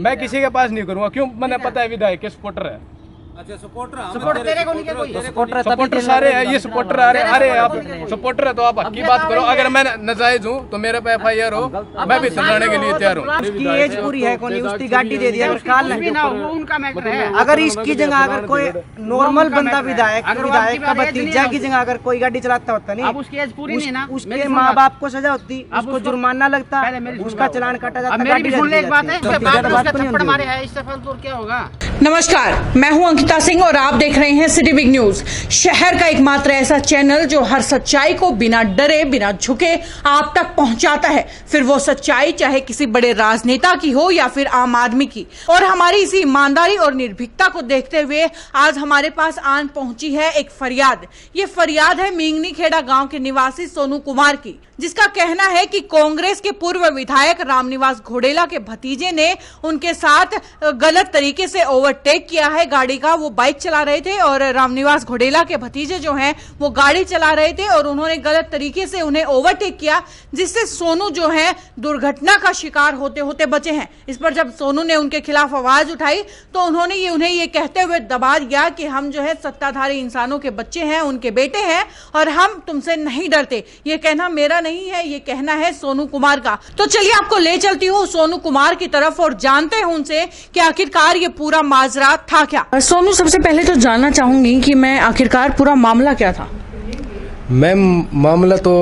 मैं किसी के पास नहीं करूंगा। क्यों? मैंने पता है विधायक के सपोर्टर है। अच्छा सपोर्टर तेरे को नहीं क्या कोई सपोर्टर सारे है ये सपोर्टर। अरे आप सपोर्टर है तो आप हक की बात करो। अगर मैं नाजायज हूँ तो मेरे पे FIR हो, मैं भी चलाने के लिए तैयार हूँ। उसकी एज पूरी है कोनी, उसकी गाड़ी दे दिया अगर इसकी जगह अगर कोई नॉर्मल बंदा विधायक का भतीजा की जगह अगर कोई गाड़ी चलाता होता नहीं, उसकी एज पूरी नहीं ना, उसके माँ बाप को सजा होती, उसको जुर्माना लगता, उसका चालान काटा जाता। नमस्कार, मैं हूं अंकिता सिंह और आप देख रहे हैं सिटी बिग न्यूज, शहर का एकमात्र ऐसा चैनल जो हर सच्चाई को बिना डरे बिना झुके आप तक पहुंचाता है, फिर वो सच्चाई चाहे किसी बड़े राजनेता की हो या फिर आम आदमी की। और हमारी इसी ईमानदारी और निर्भीकता को देखते हुए आज हमारे पास आन पहुंची है एक फरियाद। ये फरियाद है मींगनी खेड़ा गांव के निवासी सोनू कुमार की, जिसका कहना है कि कांग्रेस के पूर्व विधायक रामनिवास घोडेला के भतीजे ने उनके साथ गलत तरीके से ओवरटेक किया है गाड़ी का। वो बाइक चला रहे थे और रामनिवास घोडेला के भतीजे जो हैं वो गाड़ी चला रहे थे और उन्होंने गलत तरीके से उन्हें ओवरटेक किया, जिससे सोनू जो है दुर्घटना का शिकार होते होते बचे हैं। इस पर जब सोनू ने उनके खिलाफ आवाज उठाई तो उन्होंने उन्हें ये कहते हुए दबा दिया कि हम जो है सत्ताधारी इंसानों के बच्चे हैं, उनके बेटे हैं और हम तुमसे नहीं डरते। ये कहना मेरा नहीं है, ये कहना है सोनू कुमार का। तो चलिए आपको ले चलती हूँ सोनू कुमार की तरफ और जानते हैं उनसे कि आखिरकार ये पूरा माजरा था क्या। सोनू, सबसे पहले तो जानना चाहूंगी कि मैं आखिरकार पूरा मामला क्या था। मैम मामला तो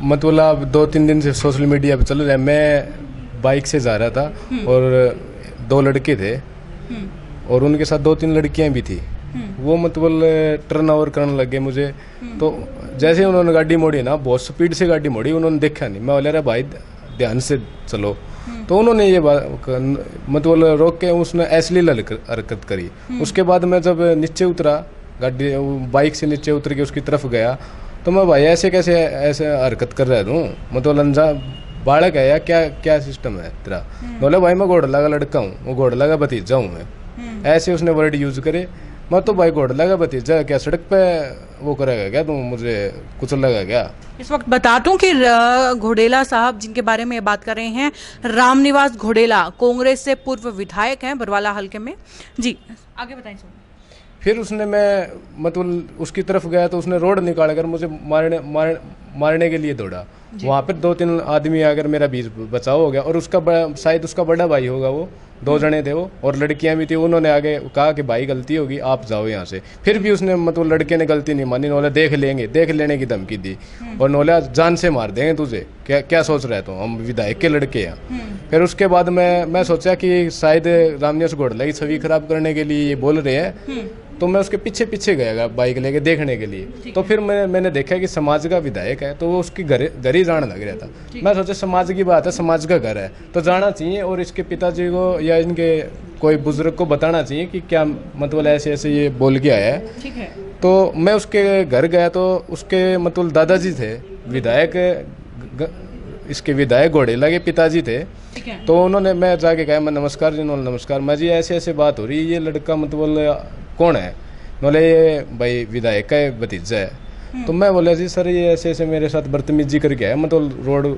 मतलब 2-3 दिन से सोशल मीडिया पे चल रहा है। मैं बाइक से जा रहा था और 2 लड़के थे और उनके साथ 2-3 लड़कियां भी थी। वो मतलब टर्न ओवर करने लग गए मुझे। तो जैसे उन्होंने गाड़ी मोड़ी ना, बहुत स्पीड से गाड़ी मोड़ी, उन्होंने देखा नहीं। मैं बोला रहा भाई ध्यान से चलो। तो उन्होंने ये बात मतलब रोक के उसने अश्लील हरकत करी। उसके बाद मैं जब नीचे उतरा, गाड़ी बाइक से नीचे उतर के उसकी तरफ गया तो मैं भाई ऐसे कैसे ऐसे हरकत कर रहा हूँ, मतलब अनजान बालक है या क्या क्या सिस्टम है तेरा। बोले भाई मैं घोड़ला का लड़का हूँ, वो घोड़ला का भतीजा हूँ मैं। ऐसे उसने वर्ड यूज करे। मैं तो भाई घोड़ला का भतीजा क्या सड़क पे वो करेगा क्या, तुम मुझे कुचल लगा क्या। इस वक्त बता दूं कि घोडेला साहब जिनके बारे में बात कर रहे हैं, रामनिवास घोडेला कांग्रेस से पूर्व विधायक हैं बरवाला हल्के में। जी आगे बताएं। फिर उसने मैं मतलब उसकी तरफ गया तो उसने रोड निकाल कर मुझे मारने के लिए दौड़ा। वहाँ पर 2-3 आदमी आकर मेरा बीच बचाव हो गया और उसका शायद उसका बड़ा भाई होगा, वो 2 जने थे वो और लड़कियां भी थी। उन्होंने आगे कहा कि भाई गलती होगी आप जाओ यहाँ से। फिर भी उसने मतलब लड़के ने गलती नहीं मानी। नोला देख लेने की धमकी दी और नोला जान से मार देंगे तुझे, क्या क्या सोच रहे तो हम विधायक के लड़के हैं। फिर उसके बाद मैं सोचा कि शायद रामनिवास घोडेला की छवि खराब करने के लिए ये बोल रहे हैं, तो मैं उसके पीछे गया बाइक लेके देखने के लिए। तो फिर मैंने देखा कि समाज का विधायक है तो वो उसकी घर ही जाने लग रहा था। मैं सोचा समाज की बात है, समाज का घर है तो जाना चाहिए और इसके पिताजी को या इनके कोई बुजुर्ग को बताना चाहिए कि क्या मतलब ऐसे ऐसे ये बोल के आया है। ठीक है। तो मैं उसके घर गया तो उसके मतलब दादाजी थे विधायक, इसके विधायक घोडेला के पिताजी थे। तो उन्होंने, मैं जाके कहा मैं नमस्कार जी। उन्होंने नमस्कार, मैं जी ऐसे ऐसे बात हो रही है, ये लड़का मतलब कौन है। बोले ये भाई विधायक का भतीजा है। तो मैं बोला जी सर ये ऐसे ऐसे मेरे साथ बदतमीजी करके आया, मतलब रोड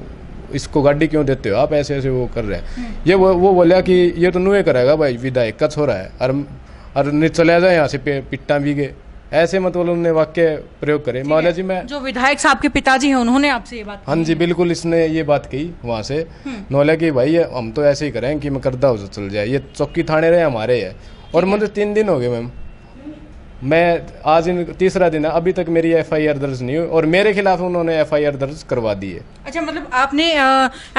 इसको गाड़ी क्यों देते हो आप, ऐसे ऐसे वो कर रहे हैं। ये वो बोला कि ये तो नुए करेगा भाई, विधायक का छोरा है और चले जाए यहाँ से पिट्टा भी गए। ऐसे मतलब उन्होंने वाक्य प्रयोग करे। मौला जी मैं जो विधायक साहब के पिताजी हैं उन्होंने आपसे ये बात, हाँ जी बिल्कुल, इसने ये बात कही वहाँ से। नौला कि भाई हम तो ऐसे ही करें कि मैं करदा हो चल जाए, ये चौकी थाने रहे हमारे है। और मुझे 3 दिन हो गए मैम, मैं आज तीसरा दिन है, अभी तक मेरी FIR दर्ज नहीं हुई और मेरे खिलाफ उन्होंने FIR दर्ज करवा दी है। अच्छा, मतलब आपने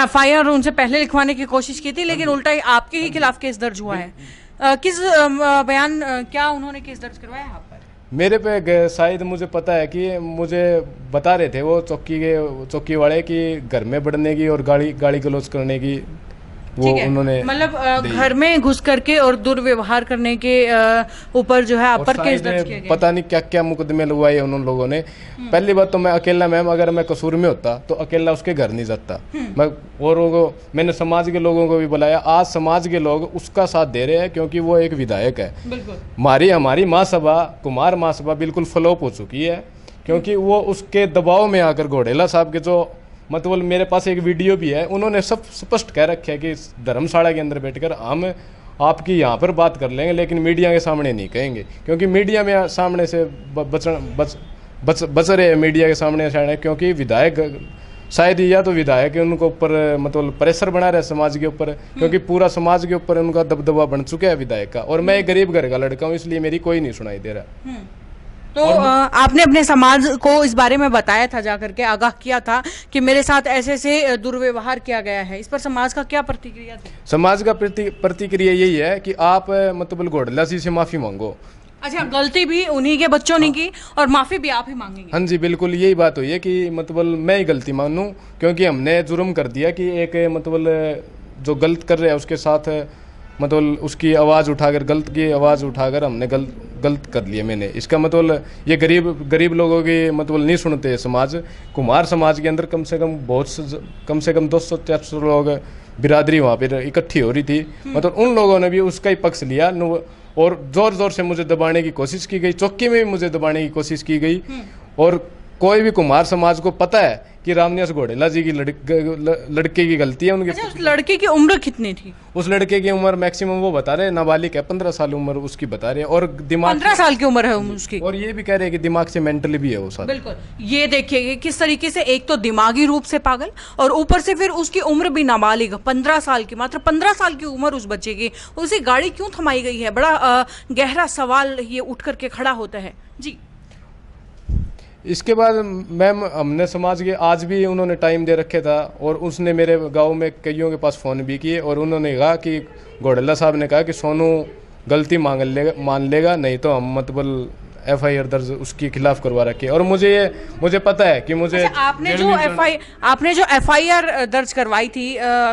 FIR उनसे पहले लिखवाने की कोशिश की थी लेकिन उल्टा ही आपके ही खिलाफ केस दर्ज हुआ है। किस बयान क्या उन्होंने केस दर्ज करवाया आप पर? मेरे पे शायद मुझे पता है कि मुझे बता रहे थे वो चौकी वाले कि घर में बढ़ने की और गाली गलौज करने की वो उन्होंने मतलब घर में घुस करके और दुर्व्यवहार करने के ऊपर जो है आप पर केस दर्ज किया गया। पता नहीं क्या क्या मुकदमे लगवाए उन लोगों ने। पहली बात तो मैं अकेला, मैम अगर मैं कसूर में होता तो अकेला उसके घर नहीं जाता। मैं औरों को, मैंने समाज के लोगों को भी बुलाया। आज समाज के लोग उसका साथ दे रहे हैं क्योंकि वो एक विधायक है। हमारी महासभा कुमार महासभा बिल्कुल फ्लॉप हो चुकी है क्योंकि वो उसके दबाव में आकर घोडेला साहब के जो मतलब मेरे पास एक वीडियो भी है, उन्होंने सब स्पष्ट कह रखा है कि धर्मशाला के अंदर बैठकर हम आपकी यहाँ पर बात कर लेंगे, लेकिन मीडिया के सामने नहीं कहेंगे, क्योंकि मीडिया में सामने से बच रहे हैं मीडिया के सामने शायद, क्योंकि विधायक शायद या तो विधायक उनको ऊपर मतलब प्रेशर बना रहे समाज के ऊपर, क्योंकि पूरा समाज के ऊपर उनका दबदबा बन चुका है विधायक का, और मैं एक गरीब घर का लड़का हूँ, इसलिए मेरी कोई नहीं सुनाई दे रहा। तो आपने अपने समाज को इस बारे में बताया था, जाकर के आगाह किया था कि मेरे साथ ऐसे ऐसे दुर्व्यवहार किया गया है, इस पर समाज का क्या प्रतिक्रिया थी? समाज का प्रतिक्रिया यही है कि आप मतलब घोड़ला जी से माफी मांगो। अच्छा, गलती भी उन्हीं के बच्चों ने की और माफी भी आप ही मांगेंगे? हाँ जी, बिल्कुल यही बात हुई है कि मतलब मैं ही गलती मानूं, क्योंकि हमने जुर्म कर दिया कि एक मतलब जो गलत कर रहा है उसके साथ मतलब उसकी आवाज़ उठाकर, गलत की आवाज़ उठाकर हमने गलत कर लिया मैंने। इसका मतलब ये गरीब लोगों की मतलब नहीं सुनते समाज। कुम्हार समाज के अंदर कम से कम 200-400 लोग बिरादरी वहाँ पर इकट्ठी हो रही थी, मतलब उन लोगों ने भी उसका ही पक्ष लिया और जोर जोर से मुझे दबाने की कोशिश की गई, चौकी में भी मुझे दबाने की कोशिश की गई। और कोई भी कुम्हार समाज को पता है कि रामनिवास घोड़ेला जी की लड़के की गलती है उनकी। अच्छा, उस लड़के की उम्र कितनी थी? उस लड़के की उम्र मैक्सिमम वो बता रहे नाबालिग है, 15 साल उम्र उसकी बता रहे हैं, और दिमाग 15 साल की उम्र है उसकी, और ये भी कह रहे हैं कि दिमाग से मेंटली भी है वो साथ। बिल्कुल, ये देखिए किस तरीके से एक तो दिमागी रूप से पागल और ऊपर से फिर उसकी उम्र भी नाबालिग, 15 साल की, मात्र 15 साल की उम्र उस बच्चे की, उसे गाड़ी क्यों थमाई गई है? बड़ा गहरा सवाल ये उठ करके खड़ा होता है जी। इसके बाद मैम हमने समाज के आज भी उन्होंने टाइम दे रखे था, और उसने मेरे गांव में कईयों के पास फ़ोन भी किए, और उन्होंने कहा कि घोड़ेला साहब ने कहा कि सोनू गलती मान लेगा, नहीं तो हम मतलब FIR दर्ज उसके खिलाफ करवा रखी है। और मुझे पता है कि मुझे अच्छा, आपने जो FIR दर्ज करवाई थी,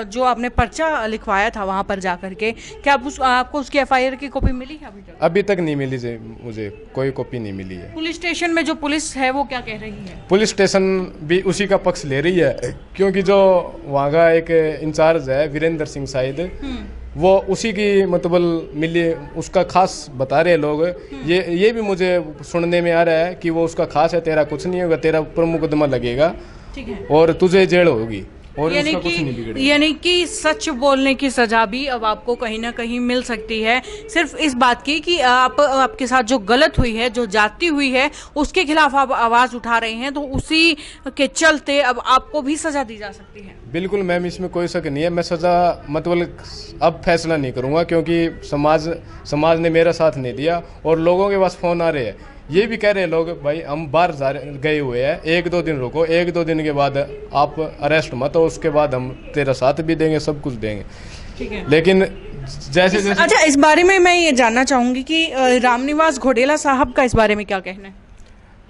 जो आपने पर्चा लिखवाया था वहां पर जाकर के, क्या आपको उसकी FIR की कॉपी मिली है? अभी तक नहीं मिली जी, मुझे कोई कॉपी नहीं मिली है। पुलिस स्टेशन में जो पुलिस है वो क्या कह रही है? पुलिस स्टेशन भी उसी का पक्ष ले रही है, क्योंकि जो वहाँ का एक इंचार्ज है वीरेंद्र सिंह शायद, वो उसी की मतलब मिली, उसका खास बता रहे लोग। ये भी मुझे सुनने में आ रहा है कि वो उसका खास है, तेरा कुछ नहीं होगा, तेरा ऊपर मुकदमा लगेगा, ठीक है, और तुझे जेल होगी, और उसका कुछ नहीं बिगड़ेगा। यानी कि सच बोलने की सजा भी अब आपको कहीं ना कहीं मिल सकती है, सिर्फ इस बात की कि आपके साथ जो गलत हुई है, जो जाति हुई है, उसके खिलाफ आप आवाज उठा रहे हैं, तो उसी के चलते अब आपको भी सजा दी जा सकती है। बिल्कुल मैम, इसमें कोई शक नहीं है। मैं सजा मतलब अब फैसला नहीं करूंगा, क्योंकि समाज ने मेरा साथ नहीं दिया, और लोगों के पास फोन आ रहे हैं, ये भी कह रहे हैं लोग, भाई हम बाहर गए हुए हैं, 1-2 दिन रुको, 1-2 दिन के बाद आप अरेस्ट मत हो, उसके बाद हम तेरा साथ भी देंगे, सब कुछ देंगे, ठीक है। लेकिन जैसे अच्छा, इस बारे में मैं ये जानना चाहूंगी कि रामनिवास घोड़ेला साहब का इस बारे में क्या कहना है?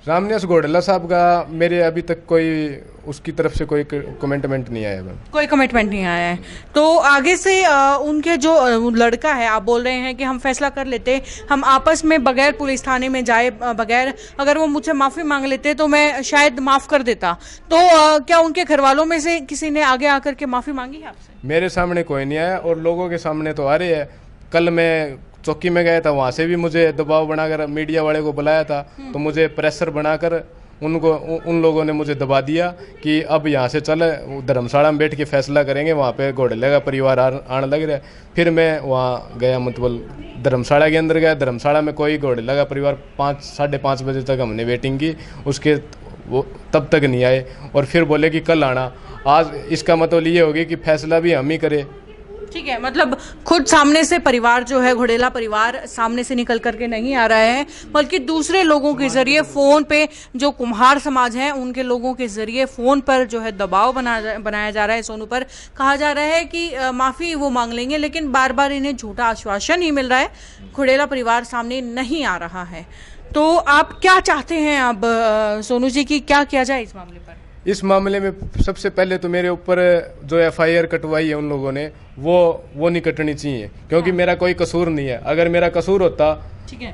रामनिवास घोड़ेला साहब का मेरे अभी तक कोई उसकी तरफ से कोई कमिटमेंट नहीं आया है। कोई कमिटमेंट नहीं आया है, तो आगे से उनके जो लड़का है, आप बोल रहे हैं कि हम फैसला कर लेते, हम आपस में बगैर पुलिस थाने में जाए, बगैर, अगर वो मुझसे माफ़ी मांग लेते तो मैं शायद माफ़ कर देता, तो क्या उनके घर वालों में से किसी ने आगे आकर के माफ़ी मांगी है आपसे? मेरे सामने कोई नहीं आया, और लोगों के सामने तो आ रही है। कल मैं चौकी में गया था, वहाँ से भी मुझे दबाव बनाकर मीडिया वाले को बुलाया था, तो मुझे प्रेशर बनाकर उन लोगों ने मुझे दबा दिया कि अब यहाँ से चल, धर्मशाला में बैठ के फैसला करेंगे, वहाँ पे घोड़ेले का परिवार आने लग रहा है। फिर मैं वहाँ गया, मतलब धर्मशाला के अंदर गया। धर्मशाला में कोई घोड़ेले का परिवार 5-5:30 बजे तक हमने वेटिंग की, उसके वो तब तक नहीं आए, और फिर बोले कि कल आना। आज इसका मतलब ये होगी कि फैसला भी हम ही करें, ठीक है। मतलब खुद सामने से परिवार जो है, घोड़ेला परिवार सामने से निकल करके नहीं आ रहा है, बल्कि दूसरे लोगों के जरिए फोन पे, जो कुम्हार समाज है उनके लोगों के जरिए फोन पर जो है दबाव बनाया जा रहा है सोनू पर। कहा जा रहा है कि माफी वो मांग लेंगे, लेकिन बार बार इन्हें झूठा आश्वासन ही मिल रहा है, घोड़ेला परिवार सामने नहीं आ रहा है। तो आप क्या चाहते हैं अब सोनू जी की क्या किया जाए इस मामले पर? इस मामले में सबसे पहले तो मेरे ऊपर जो FIR कटवाई है उन लोगों ने, वो नहीं कटनी चाहिए, क्योंकि मेरा कोई कसूर नहीं है। अगर मेरा कसूर होता,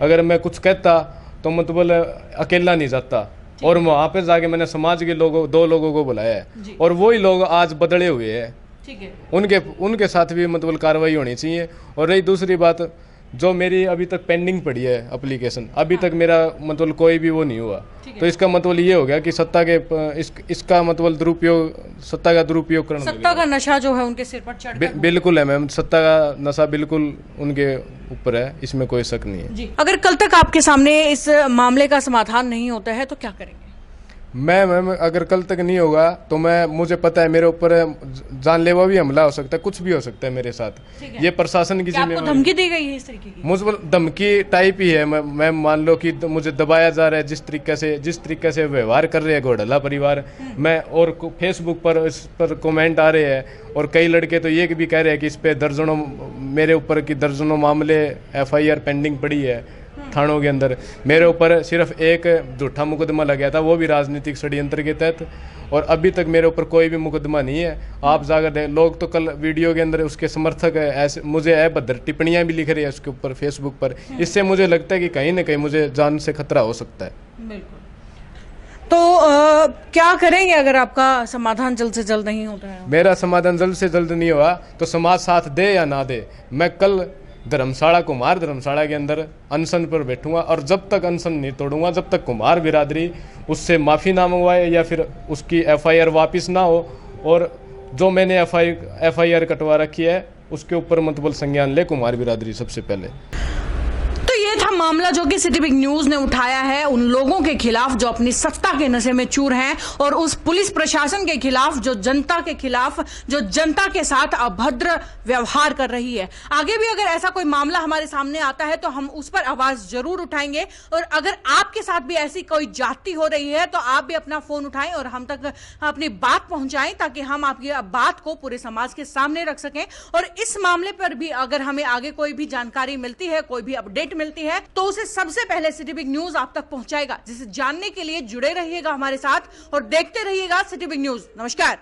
अगर मैं कुछ कहता, तो मतलब अकेला नहीं जाता, और वहाँ पे जाके मैंने समाज के 2 लोगों को बुलाया है, और वही लोग आज बदले हुए हैं, ठीक है। उनके साथ भी मतलब कार्रवाई होनी चाहिए। और रही दूसरी बात, जो मेरी अभी तक पेंडिंग पड़ी है एप्लीकेशन, अभी तक मेरा मतलब कोई भी वो नहीं हुआ। तो इसका मतलब ये हो गया कि सत्ता के इसका मतलब दुरुपयोग, सत्ता का दुरुपयोग करना, सत्ता का नशा जो है उनके सिर पर चढ़ गया। बिल्कुल है मैम, सत्ता का नशा बिल्कुल उनके ऊपर है, इसमें कोई शक नहीं है जी। अगर कल तक आपके सामने इस मामले का समाधान नहीं होता है तो क्या करेंगे? मैम अगर कल तक नहीं होगा तो मुझे पता है मेरे ऊपर जानलेवा भी हमला हो सकता है, कुछ भी हो सकता है मेरे साथ। ये प्रशासन की जिम्मेदारी। आपको धमकी दी गई है इस तरीके की? मुझ पर धमकी टाइप ही है मैम, मान लो कि मुझे दबाया जा रहा है जिस तरीके से व्यवहार कर रहे हैं घोटाला परिवार। मैं और फेसबुक पर इस पर कमेंट आ रहे हैं और कई लड़के तो ये भी कह रहे हैं कि इस पे दर्जनों, मेरे ऊपर की दर्जनों मामले FIR पेंडिंग पड़ी है थानों के अंदर। मेरे ऊपर सिर्फ एक झूठा मुकदमा लगा था, वो भी राजनीतिक षड्यंत्र के तहत, और अभी तक मेरे ऊपर कोई भी मुकदमा नहीं है। आप जाकर लोग तो कल वीडियो के अंदर उसके समर्थक ऐसे मुझे अभद्र टिप्पणियां भी लिख रहे हैं उसके ऊपर फेसबुक पर। इससे मुझे लगता है कि कहीं ना कहीं मुझे जान से खतरा हो सकता है। बिल्कुल। तो क्या करेंगे अगर आपका समाधान जल्द से जल्द नहीं होता है? मेरा समाधान जल्द से जल्द नहीं हुआ तो समाज साथ दे या ना दे, मैं कल कुमार धर्मशाला के अंदर अनशन पर बैठूंगा, और जब तक अनशन नहीं तोड़ूंगा, जब तक कुमार बिरादरी उससे माफ़ी ना मंगवाए या फिर उसकी FIR वापस ना हो, और जो मैंने FIR कटवा रखी है उसके ऊपर मतलब संज्ञान ले कुमार बिरादरी सबसे पहले। तो ये था मामला जो कि सिटी बिग न्यूज ने उठाया है उन लोगों के खिलाफ जो अपनी सत्ता के नशे में चूर हैं, और उस पुलिस प्रशासन के खिलाफ जो जनता के खिलाफ, जो जनता के साथ अभद्र व्यवहार कर रही है। आगे भी अगर ऐसा कोई मामला हमारे सामने आता है तो हम उस पर आवाज जरूर उठाएंगे, और अगर आपके साथ भी ऐसी कोई जाति हो रही है तो आप भी अपना फोन उठाएं और हम तक अपनी बात पहुंचाएं, ताकि हम आपकी बात को पूरे समाज के सामने रख सकें। और इस मामले पर भी अगर हमें आगे कोई भी जानकारी मिलती है, कोई भी अपडेट मिलती है, तो उसे सबसे पहले सिटी बिग न्यूज आप तक पहुंचाएगा। जिसे जानने के लिए जुड़े रहिएगा हमारे साथ और देखते रहिएगा सिटी बिग न्यूज। नमस्कार।